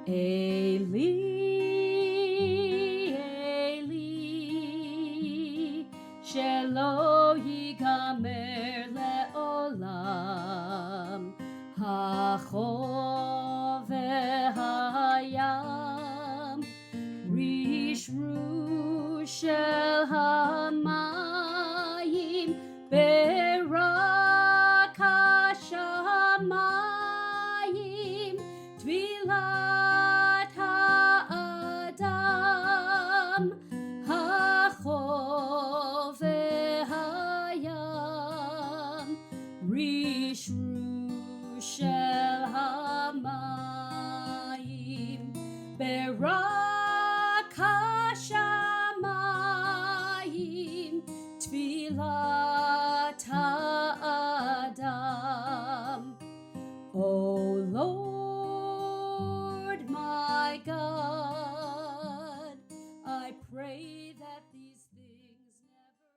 Eli, Eli, shelo yigamer le'olam, hachol ve'hayam, rishru shel hamayim, berak hashamayim, tvilat ha'adam, hachol ve'hayam, rishru shel hamayim, berak hashamayim, tvilat ha'adam. O Lord my God, I pray that these things never...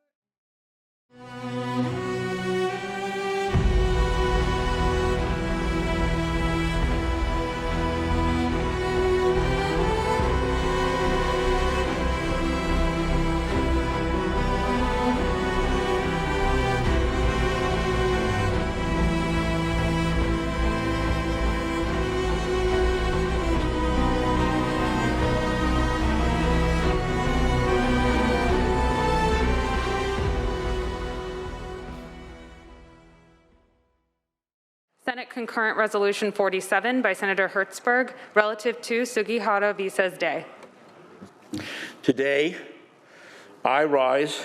Senate Concurrent Resolution 47 by Senator Hertzberg relative to Sugihara Visas Day. Today, I rise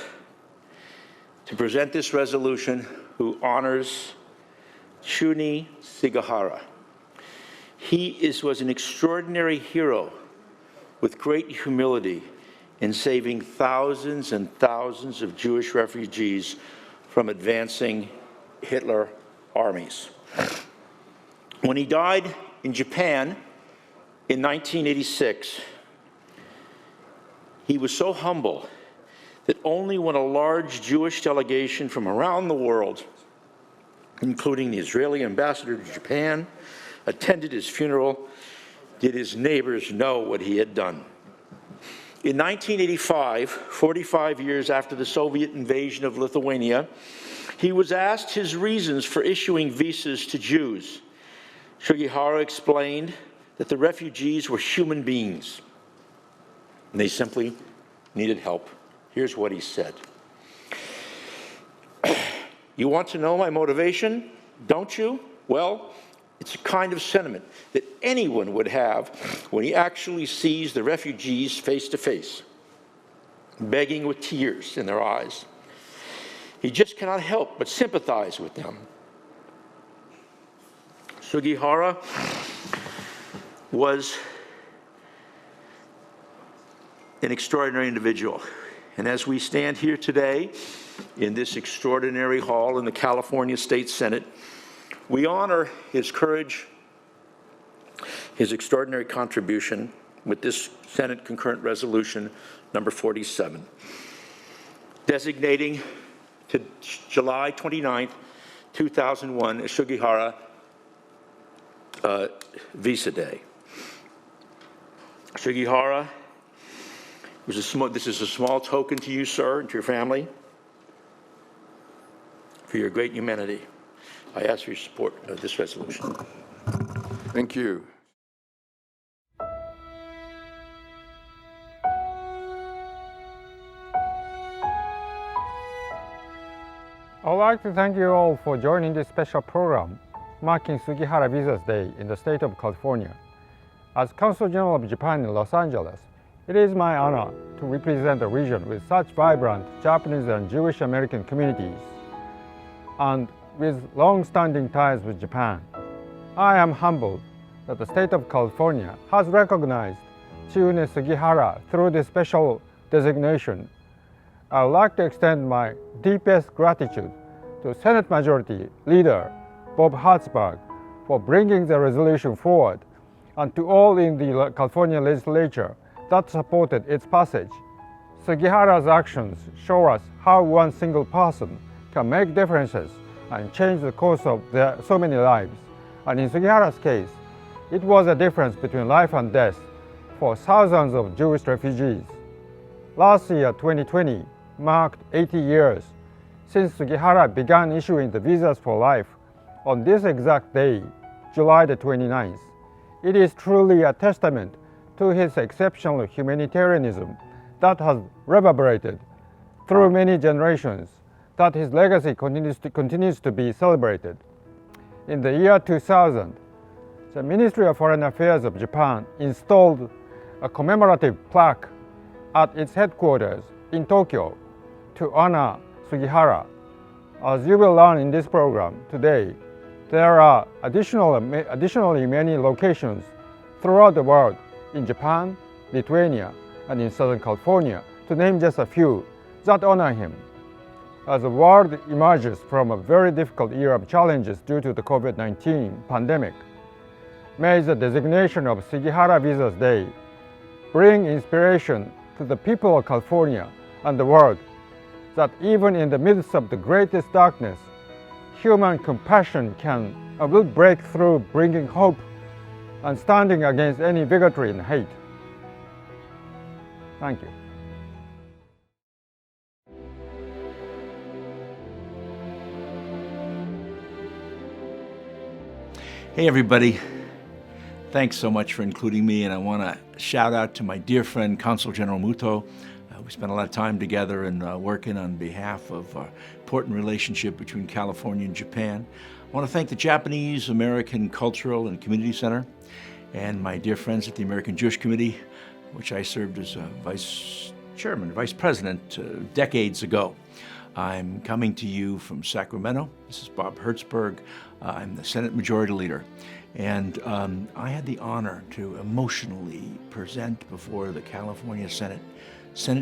to present this resolution who honors Chiune Sugihara. He was an extraordinary hero with great humility in saving thousands and thousands of Jewish refugees from advancing Hitler armies. When he died in Japan in 1986, he was so humble that only when a large Jewish delegation from around the world, including the Israeli ambassador to Japan, attended his funeral, did his neighbors know what he had done. In 1985, 45 years after the Soviet invasion of Lithuania, he was asked his reasons for issuing visas to Jews. Sugihara explained that the refugees were human beings, and they simply needed help. Here's what he said. You want to know my motivation, don't you? Well, it's a kind of sentiment that anyone would have when he actually sees the refugees face to face, begging with tears in their eyes. He just cannot help but sympathize with them. Sugihara was an extraordinary individual. And as we stand here today in this extraordinary hall in the California State Senate, we honor his courage, his extraordinary contribution with this Senate Concurrent Resolution number 47, designating to July 29th, 2001 as Sugihara Visa Day. Sugihara, this is a small token to you, sir, and to your family for your great humanity. I ask for your support of this resolution. Thank you. I would like to thank you all for joining this special program marking Sugihara Visas Day in the state of California. As Consul General of Japan in Los Angeles, it is my honor to represent a region with such vibrant Japanese and Jewish American communities and with long-standing ties with Japan. I am humbled that the state of California has recognized Chiune Sugihara through this special designation. I would like to extend my deepest gratitude to Senate Majority Leader Bob Hertzberg for bringing the resolution forward, and to all in the California Legislature that supported its passage. Sugihara's actions show us how one single person can make differences and change the course of so many lives. And in Sugihara's case, It was a difference between life and death for thousands of Jewish refugees. Last year, 2020, marked 80 years since Sugihara began issuing the visas for life on this exact day, July the 29th. It is truly a testament to his exceptional humanitarianism that has reverberated through many generations, that his legacy continues to be celebrated. In the year 2000, the Ministry of Foreign Affairs of Japan installed a commemorative plaque at its headquarters in Tokyo to honor Sugihara. As you will learn in this program today, there are additionally many locations throughout the world in Japan, Lithuania, and in Southern California, to name just a few, that honor him. As the world emerges from a very difficult year of challenges due to the COVID-19 pandemic, may the designation of Sugihara Visas Day bring inspiration to the people of California and the world that even in the midst of the greatest darkness, human compassion will break through, bringing hope and standing against any bigotry and hate. Thank you. Hey everybody, thanks so much for including me, and I want to shout out to my dear friend Consul General Muto. We spent a lot of time together and working on behalf of our important relationship between California and Japan. I want to thank the Japanese American Cultural and Community Center and my dear friends at the American Jewish Committee, which I served as vice president decades ago. I'm coming to you from Sacramento. This is Bob Hertzberg. I'm the Senate Majority Leader. And I had the honor to emotionally present before the California Senate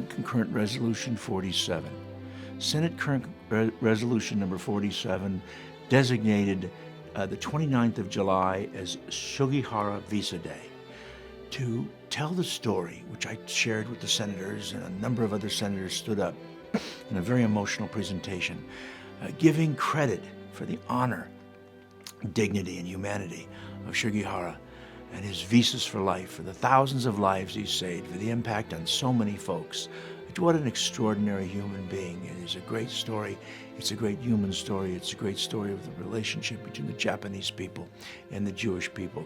Concurrent Resolution 47. Senate Concurrent Resolution number 47 designated the 29th of July as Sugihara Visa Day to tell the story, which I shared with the senators, and a number of other senators stood up in a very emotional presentation, giving credit for the honor, dignity, and humanity of Sugihara and his visas for life, for the thousands of lives he's saved, for the impact on so many folks. What an extraordinary human being. It is a great story. It's a great human story. It's a great story of the relationship between the Japanese people and the Jewish people.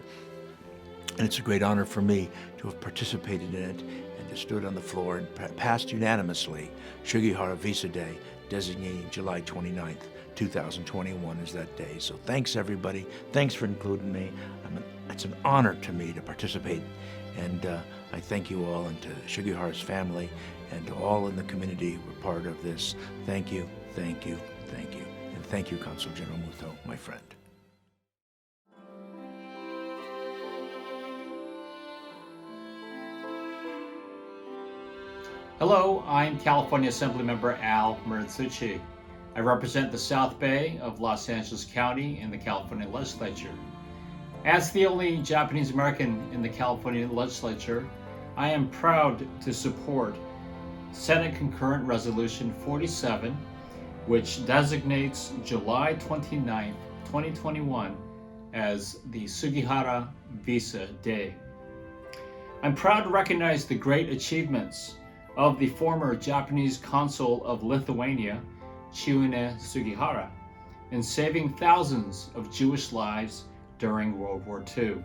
And it's a great honor for me to have participated in it and to stood on the floor and passed unanimously Sugihara Visa Day, designating July 29th, 2021 as that day. So thanks everybody. Thanks for including me. It's an honor to me to participate. And I thank you all, and to Sugihara's family and to all in the community who were part of this. Thank you, thank you, thank you. And thank you, Consul General Muto, my friend. Hello, I'm California Assemblymember Al Muratsuchi. I represent the South Bay of Los Angeles County in the California Legislature. As the only Japanese American in the California Legislature, I am proud to support Senate Concurrent Resolution 47, which designates July 29, 2021 as the Sugihara Visa Day. I'm proud to recognize the great achievements of the former Japanese consul of Lithuania, Chiune Sugihara, in saving thousands of Jewish lives during World War II.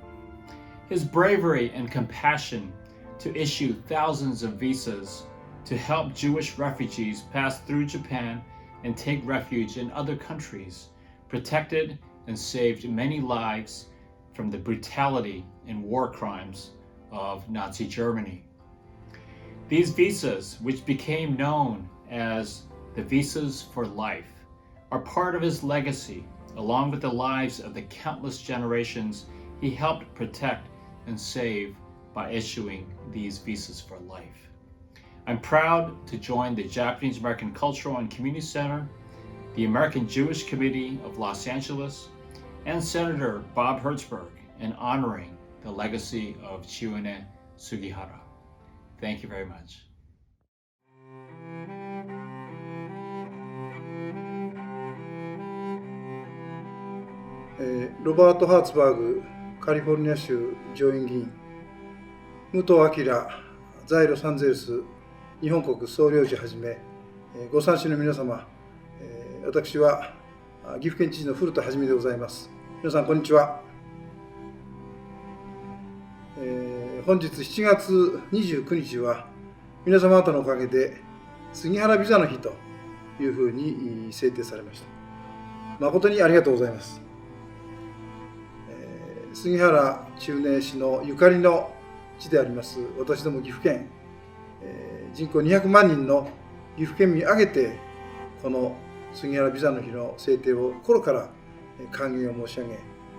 His bravery and compassion to issue thousands of visas to help Jewish refugees pass through Japan and take refuge in other countries protected and saved many lives from the brutality and war crimes of Nazi Germany. These visas, which became known as the Visas for Life, are part of his legacy, along with the lives of the countless generations he helped protect and save by issuing these visas for life. I'm proud to join the Japanese American Cultural and Community Center, the American Jewish Committee of Los Angeles, and Senator Bob Hertzberg in honoring the legacy of Chiune Sugihara. Thank you very much. ロバート・ハーツバーグカリフォルニア州上院議員、武藤明在ロサンゼルス日本国総領事はじめ、ご参集の皆様、私は岐阜県知事の古田はじめでございます。皆さん、こんにちは。本日7月29日は、皆様方のおかげで、杉原ビザの日というふうに制定されました。誠にありがとうございます。杉原中根氏のゆかりの地であります私ども岐阜県、人口200万人の岐阜県民挙げてこの杉原ビザの日の制定を心から歓迎を申し上げ、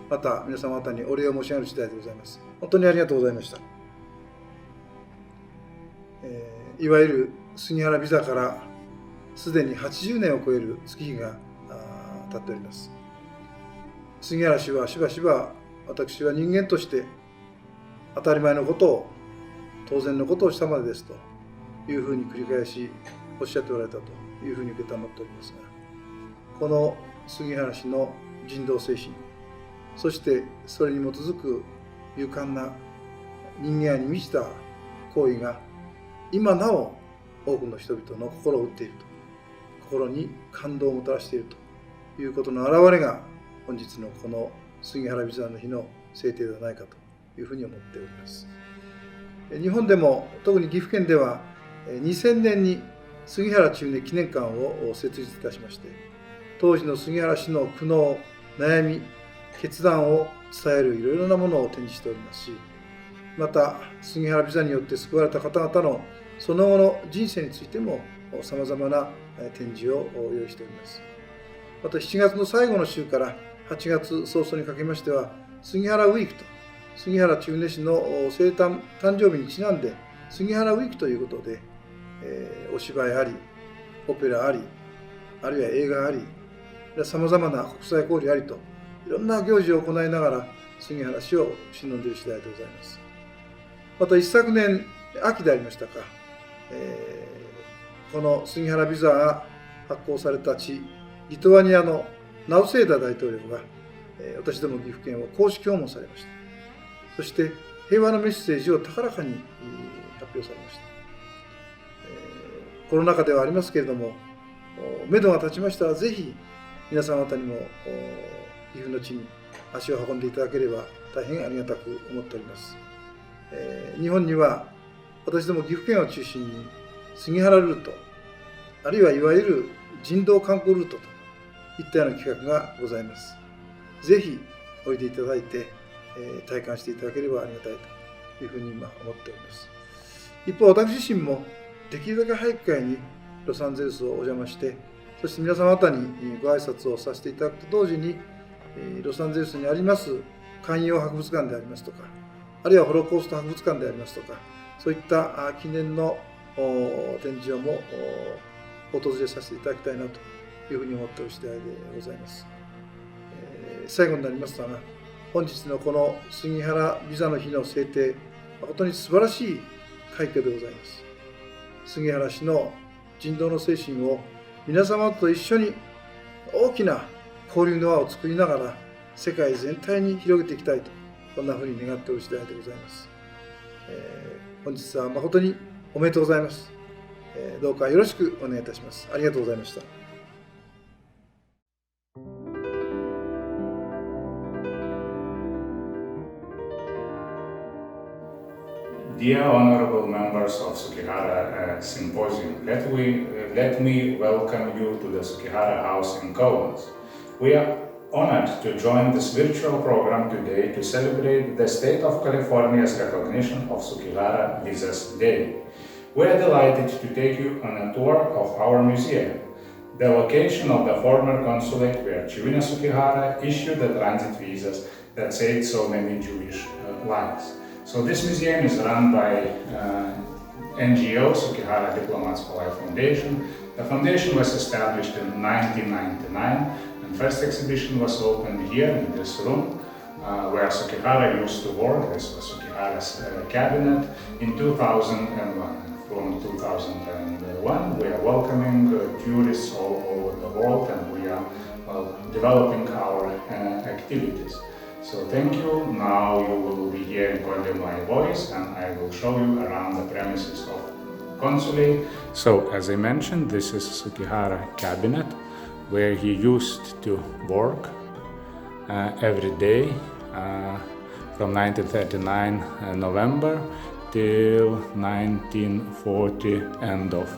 また皆様方にお礼を申し上げる次第でございます。本当にありがとうございました。いわゆる杉原ビザからすでに80年を超える月日が経っております。杉原氏はしばしば私は人間として当たり前のことを当然のことをしたまでですというふうに繰り返しおっしゃっておられたというふうに受け止まっておりますが、この杉原氏の人道精神、そしてそれに基づく勇敢な人間愛に満ちた行為が今なお多くの人々の心を打っていると、心に感動をもたらしているということの表れが本日のこの杉原ビザの日の制定ではないかというふうに思っております。日本でも特に岐阜県では2000年に杉原中根記念館を設立いたしまして、当時の杉原氏の苦悩、悩み、決断を伝えるいろいろなものを展示しておりますし、また杉原ビザによって救われた方々のその後の人生についてもさまざまな展示を用意しております。また7月の最後の週から8月早々にかけましては、杉原ウィークと、杉原中根氏の生誕誕生日にちなんで杉原ウィークということで、お芝居あり、オペラあり、あるいは映画あり、さまざまな国際交流ありと、いろんな行事を行いながら杉原氏を偲んでいる次第でございます。また一昨年秋でありましたか、この杉原ビザが発行された地、リトアニアのナウセーダ大統領が私ども岐阜県を公式訪問されました。そして平和のメッセージを高らかに発表されました。コロナ禍ではありますけれども、目処が立ちましたらぜひ皆様方にも岐阜の地に足を運んでいただければ大変ありがたく思っております。日本には私ども岐阜県を中心に杉原ルート、あるいはいわゆる人道観光ルートといったような企画がございます。ぜひおいでいただいて、体感していただければありがたいというふうに今思っております。一方、私自身もできるだけ早い機会にロサンゼルスをお邪魔して、そして皆様方にご挨拶をさせていただくと同時に、ロサンゼルスにあります海洋博物館でありますとか、あるいはホロコースト博物館でありますとか、そういった記念の展示をも訪れさせていただきたいなというふうに思っている次第でございます。最後になりますが、本日のこの杉原ビザの日の制定、誠に素晴らしい快挙でございます。杉原氏の人道の精神を皆様と一緒に大きな交流の輪を作りながら世界全体に広げていきたいと、こんなふうに願っておる次第でございます。本日は誠におめでとうございます。どうかよろしくお願いいたします。ありがとうございました。Dear honorable members of Sugihara Symposium, let me welcome you to the Sugihara House in Kaunas. We are honored to join this virtual program today to celebrate the state of California's recognition of Sugihara Visas Day. We are delighted to take you on a tour of our museum, the location of the former consulate where Chiune Sugihara issued the transit visas that saved so many Jewish lives. So this museum is run by NGO, Sugihara Diplomats for Life Foundation. The foundation was established in 1999, and first exhibition was opened here in this room, where Sugihara used to work. This was Sugihara's cabinet in 2001. From 2001, we are welcoming tourists all over the world, and we are developing our activities. So thank you. Now you will be hearing only my voice, and I will show you around the premises of consulate. So as I mentioned, this is Sugihara cabinet where he used to work every day from 1939 November till 1940 end of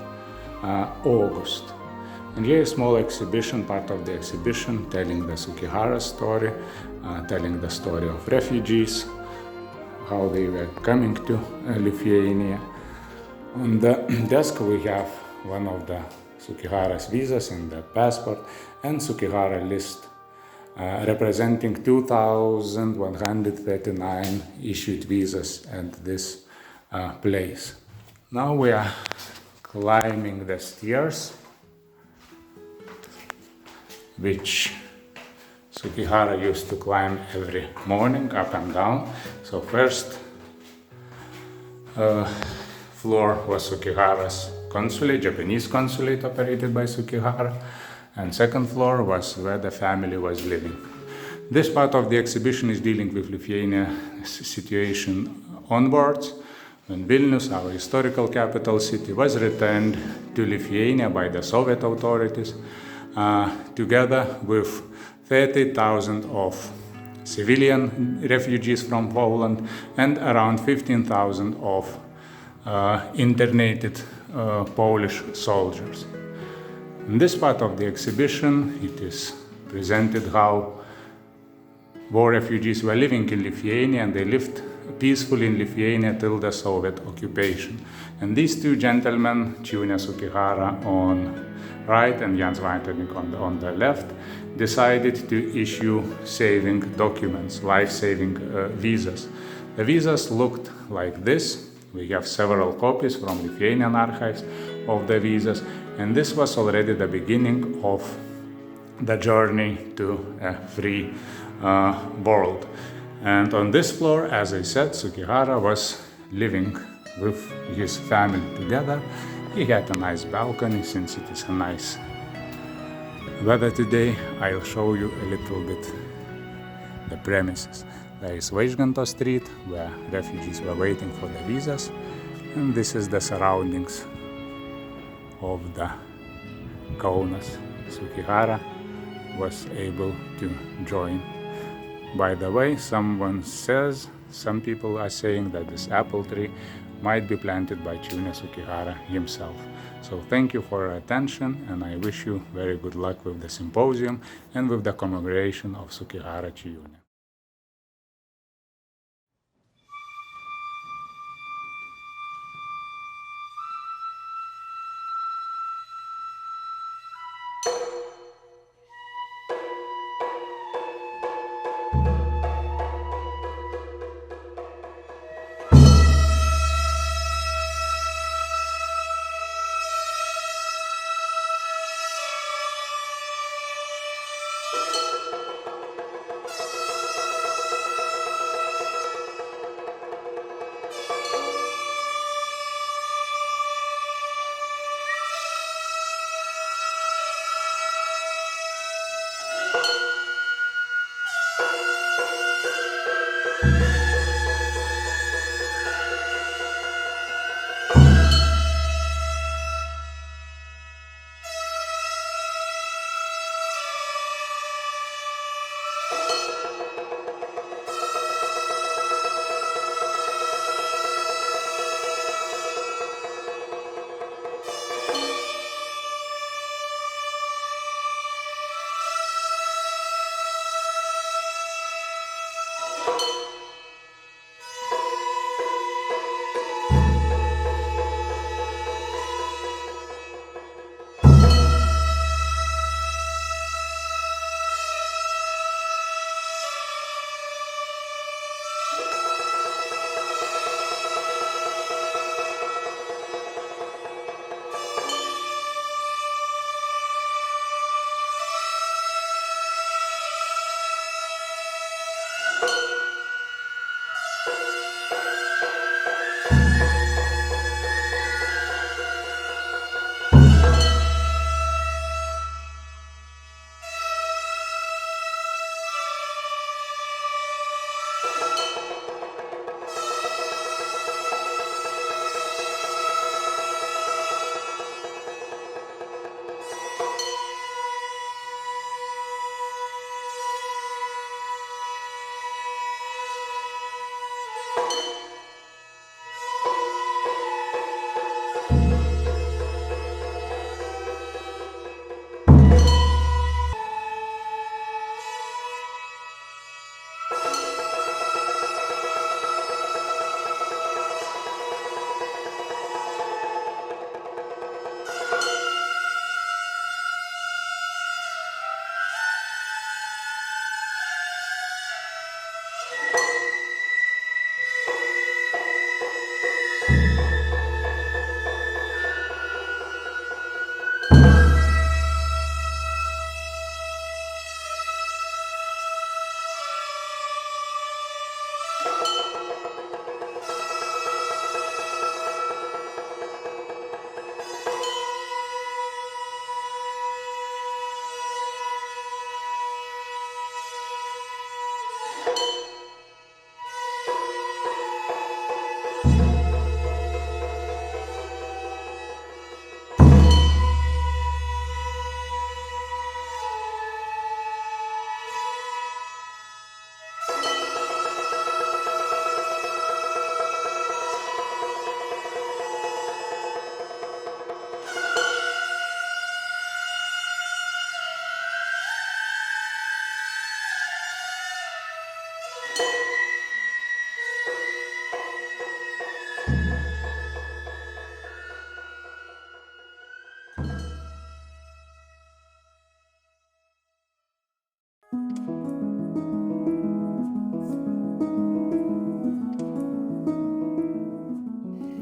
August. And here is a small exhibition, part of the exhibition, telling the Sugihara story, telling the story of refugees, how they were coming to Lithuania. On the desk we have one of the Sugihara's visas in the passport and Sugihara list representing 2,139 issued visas at this place. Now we are climbing the stairs, which Sugihara used to climb every morning up and down. So first floor was Sugihara's consulate, Japanese consulate operated by Sugihara, and second floor was where the family was living. This part of the exhibition is dealing with Lithuania's situation onwards, when Vilnius, our historical capital city, was returned to Lithuania by the Soviet authorities, together with 30,000 of civilian refugees from Poland and around 15,000 of internated Polish soldiers. In this part of the exhibition, it is presented how war refugees were living in Lithuania, and they lived peacefully in Lithuania till the Soviet occupation. And these two gentlemen, Chiune Sugihara on right and Jans Vaiternik on the left, decided to issue saving documents, life-saving visas. The visas looked like this. We have several copies from Lithuanian archives of the visas, and this was already the beginning of the journey to a free world. And on this floor, as I said, Sugihara was living with his family together. He had a nice balcony, since it is a nice weather today. I'll show you a little bit the premises. There is Vaižganto Street, where refugees were waiting for the visas, and this is the surroundings of the Kaunas. Sugihara was able to join. By the way, some people are saying that this apple tree might be planted by Chiune Sugihara himself. So thank you for your attention, and I wish you very good luck with the symposium and with the commemoration of Sugihara Chiune.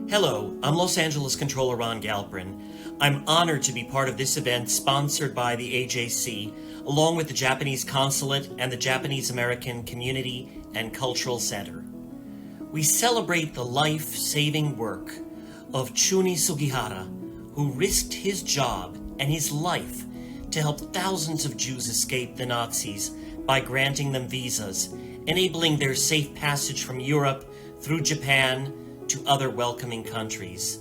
Hello, I'm Los Angeles Controller Ron Galperin. I'm honored to be part of this event sponsored by the AJC, along with the Japanese Consulate and the Japanese American Community and Cultural Center. We celebrate the life-saving work of Chiune Sugihara, who risked his job and his life to help thousands of Jews escape the Nazis by granting them visas, enabling their safe passage from Europe through Japan to other welcoming countries.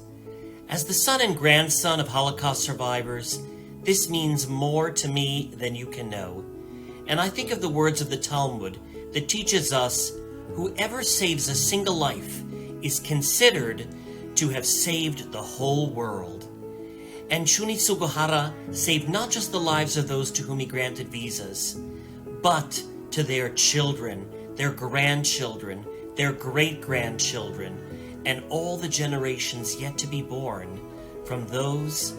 As the son and grandson of Holocaust survivors, this means more to me than you can know. And I think of the words of the Talmud that teaches us, whoever saves a single life is considered to have saved the whole world. And Chiune Sugihara saved not just the lives of those to whom he granted visas, but to their children, their grandchildren, their great-grandchildren, and all the generations yet to be born from those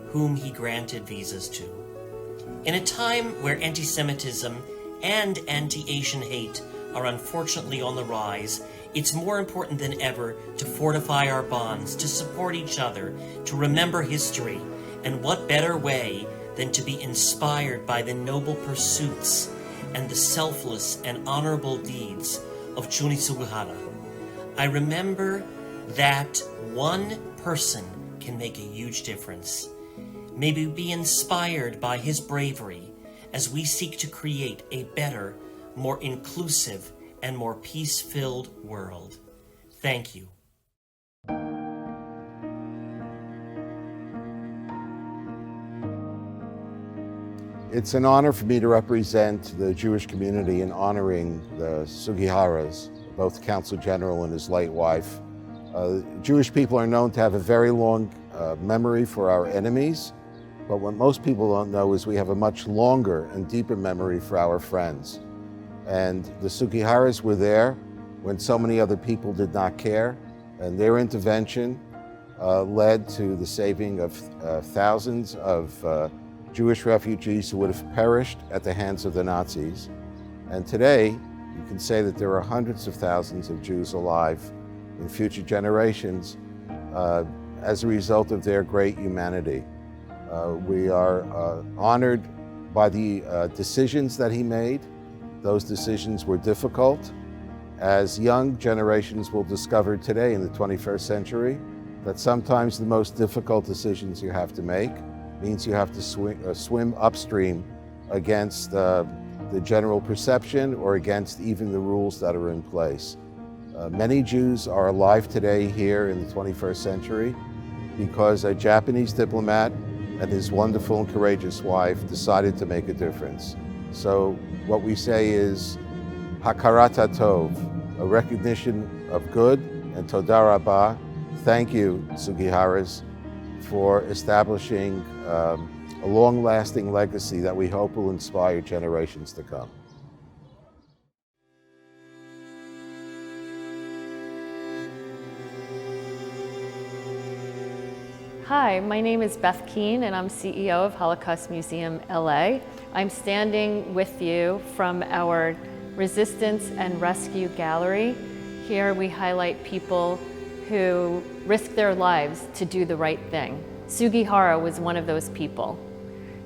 whom he granted visas to. In a time where anti-Semitism and anti-Asian hate are unfortunately on the rise, it's more important than ever to fortify our bonds, to support each other, to remember history, and what better way than to be inspired by the noble pursuits and the selfless and honorable deeds of Chiune Sugihara. I remember that one person can make a huge difference. May we be inspired by his bravery as we seek to create a better, more inclusive, and more peace-filled world. Thank you. It's an honor for me to represent the Jewish community in honoring the Sugiharas, both the Consul General and his late wife. Jewish people are known to have a very long memory for our enemies, but what most people don't know is we have a much longer and deeper memory for our friends. And the Sugiharas were there when so many other people did not care, and their intervention led to the saving of thousands of Jewish refugees who would have perished at the hands of the Nazis. And today, you can say that there are hundreds of thousands of Jews alive in future generations as a result of their great humanity. We are honored by the decisions that he made. Those decisions were difficult. As young generations will discover today in the 21st century, that sometimes the most difficult decisions you have to make means you have to swim upstream against the general perception or against even the rules that are in place. Many Jews are alive today here in the 21st century because a Japanese diplomat and his wonderful and courageous wife decided to make a difference. So what we say is Hakarata Tov, a recognition of good, and Toda Rabah, thank you, Sugiharas, for establishing a long-lasting legacy that we hope will inspire generations to come. Hi, my name is Beth Keene and I'm CEO of Holocaust Museum LA. I'm standing with you from our Resistance and Rescue Gallery. Here we highlight people who risk their lives to do the right thing. Sugihara was one of those people.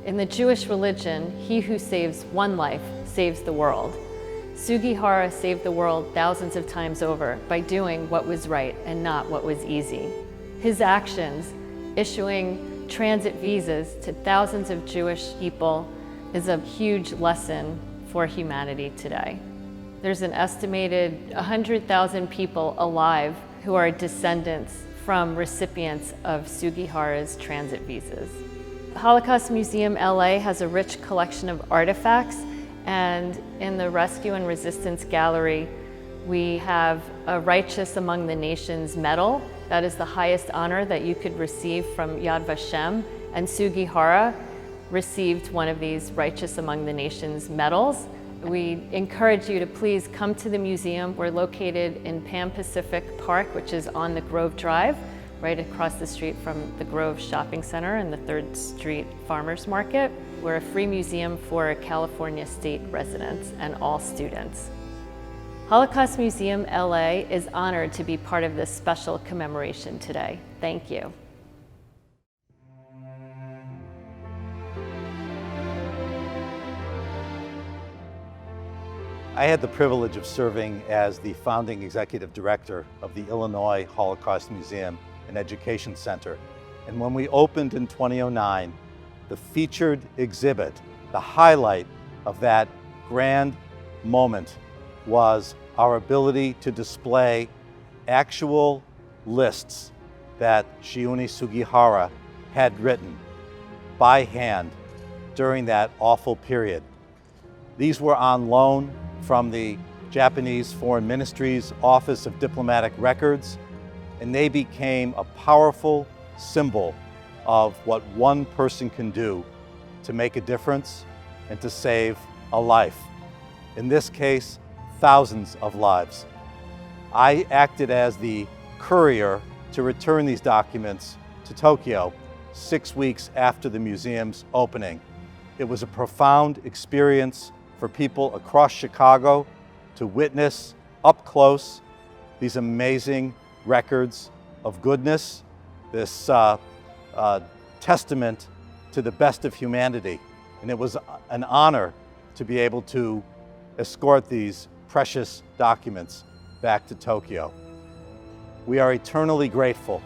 In the Jewish religion, he who saves one life saves the world. Sugihara saved the world thousands of times over by doing what was right and not what was easy. His actions, issuing transit visas to thousands of Jewish people, is a huge lesson for humanity today. There's an estimated 100,000 people alive who are descendants from recipients of Sugihara's transit visas. Holocaust Museum LA has a rich collection of artifacts, and in the Rescue and Resistance Gallery, we have a Righteous Among the Nations medal. That is the highest honor that you could receive from Yad Vashem, and Sugihara received one of these Righteous Among the Nations medals. We encourage you to please come to the museum. We're located in Pan Pacific Park, which is on the Grove Drive, right across the street from the Grove Shopping Center and the 3rd Street Farmers Market. We're a free museum for California state residents and all students. Holocaust Museum LA is honored to be part of this special commemoration today. Thank you. I had the privilege of serving as the founding executive director of the Illinois Holocaust Museum and Education Center. And when we opened in 2009, the featured exhibit, the highlight of that grand moment, was our ability to display actual lists that Chiune Sugihara had written by hand during that awful period. These were on loan from the Japanese Foreign Ministry's Office of Diplomatic Records, and they became a powerful symbol of what one person can do to make a difference and to save a life. In this case, thousands of lives. I acted as the courier to return these documents to Tokyo 6 weeks after the museum's opening. It was a profound experience for people across Chicago to witness up close these amazing records of goodness, this testament to the best of humanity. And it was an honor to be able to escort these precious documents back to Tokyo. We are eternally grateful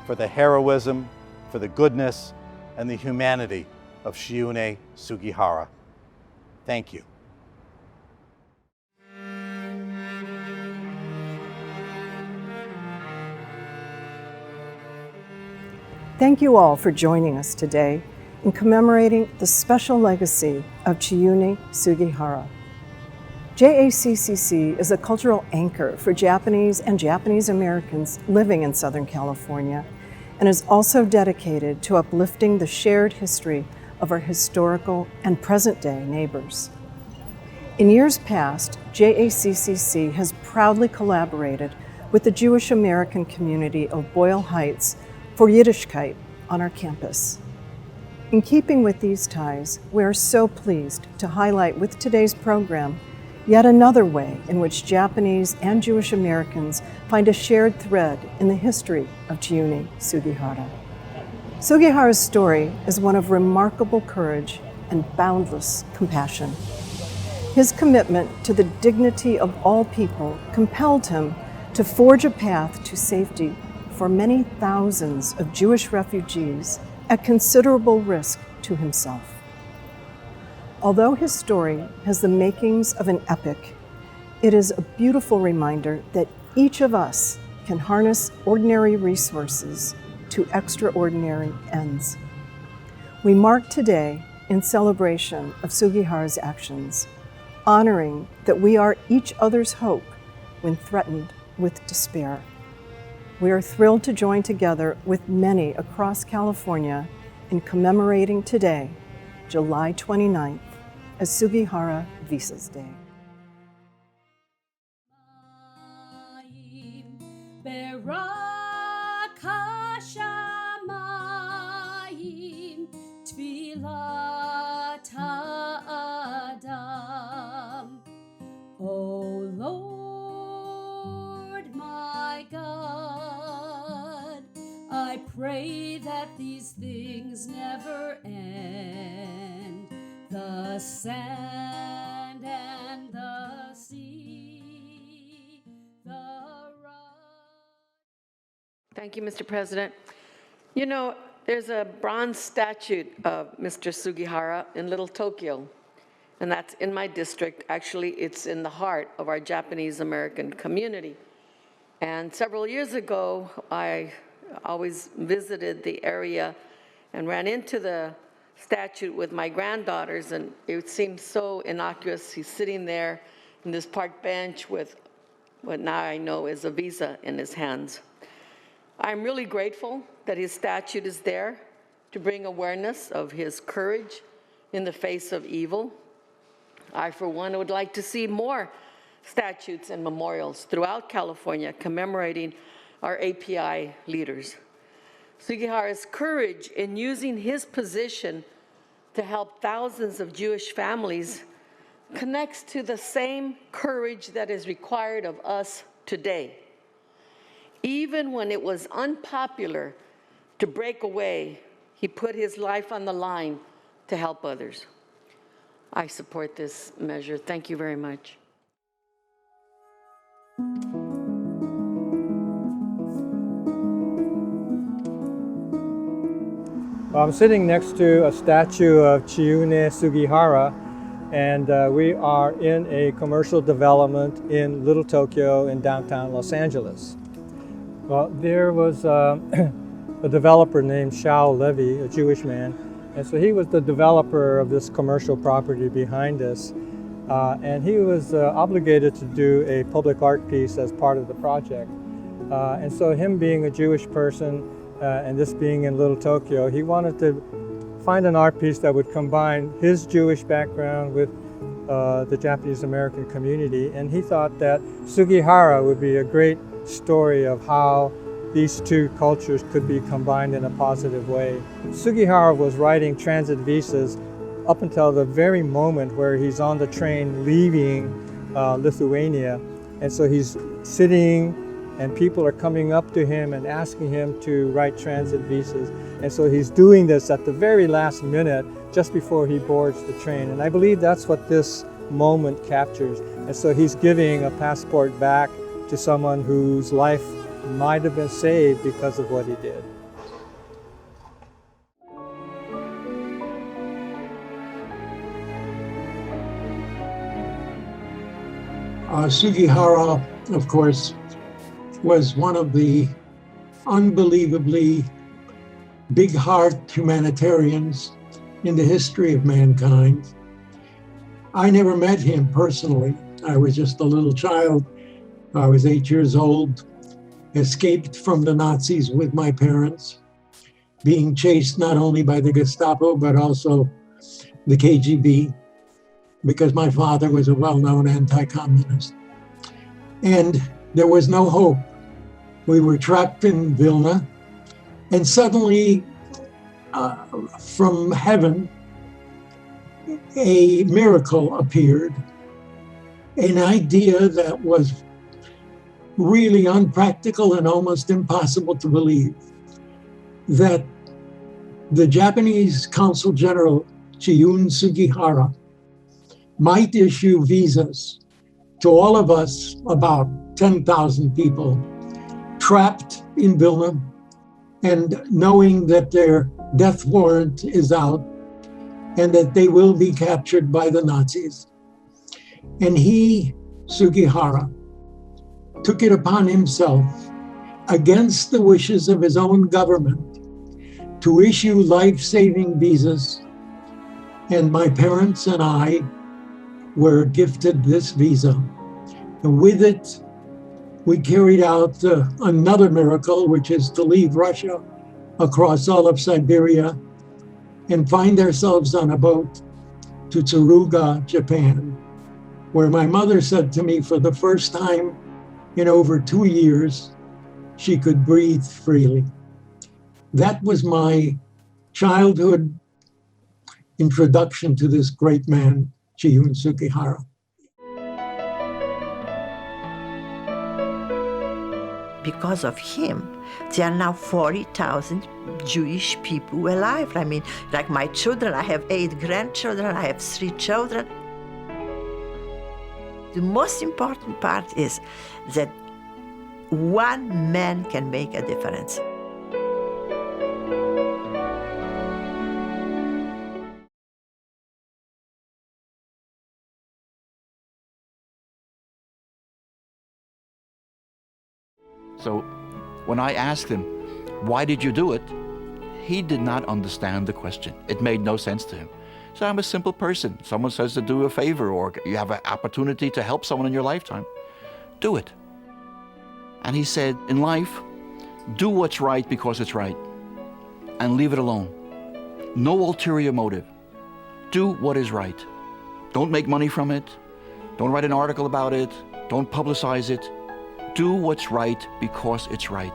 for the heroism, for the goodness, and the humanity of Chiune Sugihara. Thank you. Thank you all for joining us today in commemorating the special legacy of Chiune Sugihara. JACCC is a cultural anchor for Japanese and Japanese Americans living in Southern California and is also dedicated to uplifting the shared history of our historical and present-day neighbors. In years past, JACCC has proudly collaborated with the Jewish American community of Boyle Heights for Yiddishkeit on our campus. In keeping with these ties, we are so pleased to highlight with today's program yet another way in which Japanese and Jewish Americans find a shared thread in the history of Chiune Sugihara. Sugihara's story is one of remarkable courage and boundless compassion. His commitment to the dignity of all people compelled him to forge a path to safety for many thousands of Jewish refugees at considerable risk to himself. Although his story has the makings of an epic, it is a beautiful reminder that each of us can harness ordinary resources to extraordinary ends. We mark today in celebration of Sugihara's actions, honoring that we are each other's hope when threatened with despair. We are thrilled to join together with many across California in commemorating today, July 29th, as Sugihara Visas Day. pray that these things never end. The sand and the sea, the Thank you, Mr. President. You know, there's a bronze statue of Mr. Sugihara in Little Tokyo, and that's in my district. Actually, it's in the heart of our Japanese American community. And several years ago, I always visited the area and ran into the statue with my granddaughters, and it seemed so innocuous. He's sitting there in this park bench with what now I know is a visa in his hands. I'm really grateful that his statue is there to bring awareness of his courage in the face of evil. I, for one, would like to see more statutes and memorials throughout California commemorating our API leaders. Sugihara's courage in using his position to help thousands of Jewish families connects to the same courage that is required of us today. Even when it was unpopular to break away, he put his life on the line to help others. I support this measure. Thank you very much. Well, I'm sitting next to a statue of Chiune Sugihara, and we are in a commercial development in Little Tokyo in downtown Los Angeles. Well, there was a developer named Shao Levy, a Jewish man, and so he was the developer of this commercial property behind us, and he was obligated to do a public art piece as part of the project. And so him being a Jewish person, and this being in Little Tokyo, he wanted to find an art piece that would combine his Jewish background with the Japanese American community, and he thought that Sugihara would be a great story of how these two cultures could be combined in a positive way. Sugihara was writing transit visas up until the very moment where he's on the train leaving Lithuania, and so he's sitting and people are coming up to him and asking him to write transit visas. And so he's doing this at the very last minute, just before he boards the train. And I believe that's what this moment captures. And so he's giving a passport back to someone whose life might have been saved because of what he did. Sugihara, of course, was one of the unbelievably big heart humanitarians in the history of mankind. I never met him personally. I was just a little child. I was 8 years old, escaped from the Nazis with my parents, being chased not only by the Gestapo, but also the KGB, because my father was a well-known anti-communist. And there was no hope. We were trapped in Vilna, and suddenly, from heaven, a miracle appeared, an idea that was really unpractical and almost impossible to believe, that the Japanese Consul General, Chiune Sugihara, might issue visas to all of us, about 10,000 people, trapped in Vilna, and knowing that their death warrant is out and that they will be captured by the Nazis. And he, Sugihara, took it upon himself, against the wishes of his own government, to issue life-saving visas. And my parents and I were gifted this visa. And with it, we carried out another miracle, which is to leave Russia across all of Siberia and find ourselves on a boat to Tsuruga, Japan, where my mother said to me for the first time in over 2 years, she could breathe freely. That was my childhood introduction to this great man, Chiune Sugihara. because of him, there are now 40,000 Jewish people alive. I mean, like my children, I have 8 grandchildren, I have 3 children. The most important part is that one man can make a difference. So when I asked him, why did you do it? He did not understand the question. It made no sense to him. So I'm a simple person. Someone says to do a favor or you have an opportunity to help someone in your lifetime, do it. And he said, in life, do what's right because it's right and leave it alone. No ulterior motive. Do what is right. Don't make money from it. Don't write an article about it. Don't publicize it. Do what's right because it's right.